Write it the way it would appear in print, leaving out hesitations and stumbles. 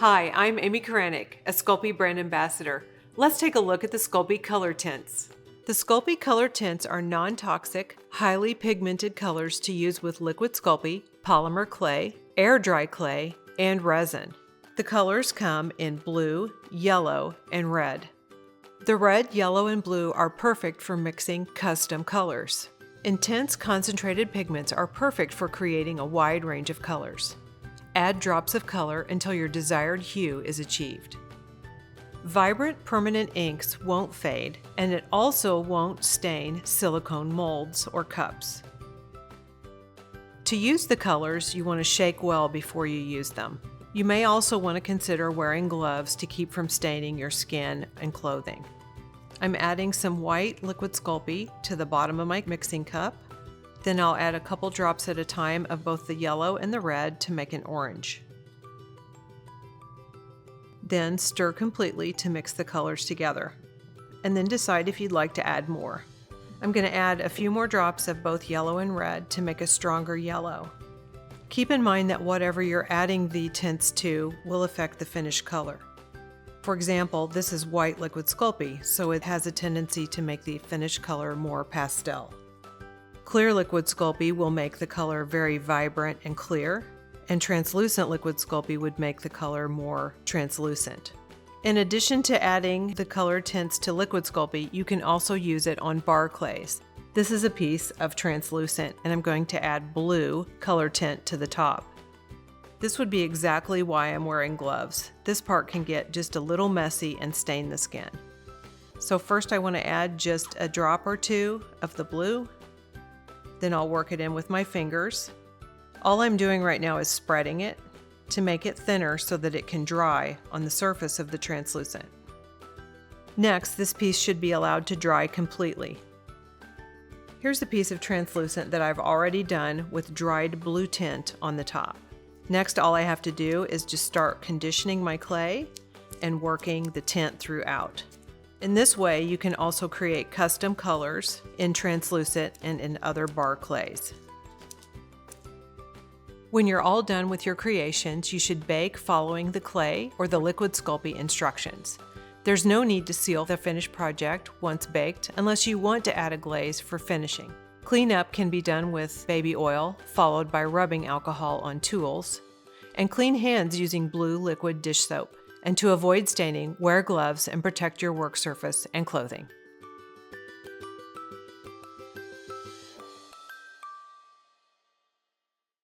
Hi, I'm Amy Koranek, a Sculpey brand ambassador. Let's take a look at the Sculpey Color Tints. The Sculpey Color Tints are non-toxic, highly pigmented colors to use with Liquid Sculpey, Polymer clay, air dry clay, and resin. The colors come in blue, yellow, and red. The red, yellow, and blue are perfect for mixing custom colors. Intense concentrated pigments are perfect for creating a wide range of colors. Add drops of color until your desired hue is achieved. Vibrant permanent inks won't fade, and it also won't stain silicone molds or cups. To use the colors, you want to shake well before you use them. You may also want to consider wearing gloves to keep from staining your skin and clothing. I'm adding some white Liquid Sculpey to the bottom of my mixing cup. Then I'll add a couple drops at a time of both the yellow and the red to make an orange. Then stir completely to mix the colors together. And then decide if you'd like to add more. I'm going to add a few more drops of both yellow and red to make a stronger yellow. Keep in mind that whatever you're adding the tints to will affect the finished color. For example, this is white Liquid Sculpey, so it has a tendency to make the finished color more pastel. Clear Liquid Sculpey will make the color very vibrant and clear, and translucent Liquid Sculpey would make the color more translucent. In addition to adding the color tints to Liquid Sculpey, you can also use it on bar clays. This is a piece of translucent, and I'm going to add blue color tint to the top. This would be exactly why I'm wearing gloves. This part can get just a little messy and stain the skin. So first I want to add just a drop or two of the blue. Then I'll work it in with my fingers. All I'm doing right now is spreading it to make it thinner so that it can dry on the surface of the translucent. Next, this piece should be allowed to dry completely. Here's a piece of translucent that I've already done with dried blue tint on the top. Next, all I have to do is just start conditioning my clay and working the tint throughout. In this way, you can also create custom colors in translucent and in other bar clays. When you're all done with your creations, you should bake following the clay or the Liquid Sculpey instructions. There's no need to seal the finished project once baked unless you want to add a glaze for finishing. Cleanup can be done with baby oil, followed by rubbing alcohol on tools, and clean hands using blue liquid dish soap. And to avoid staining, wear gloves and protect your work surface and clothing.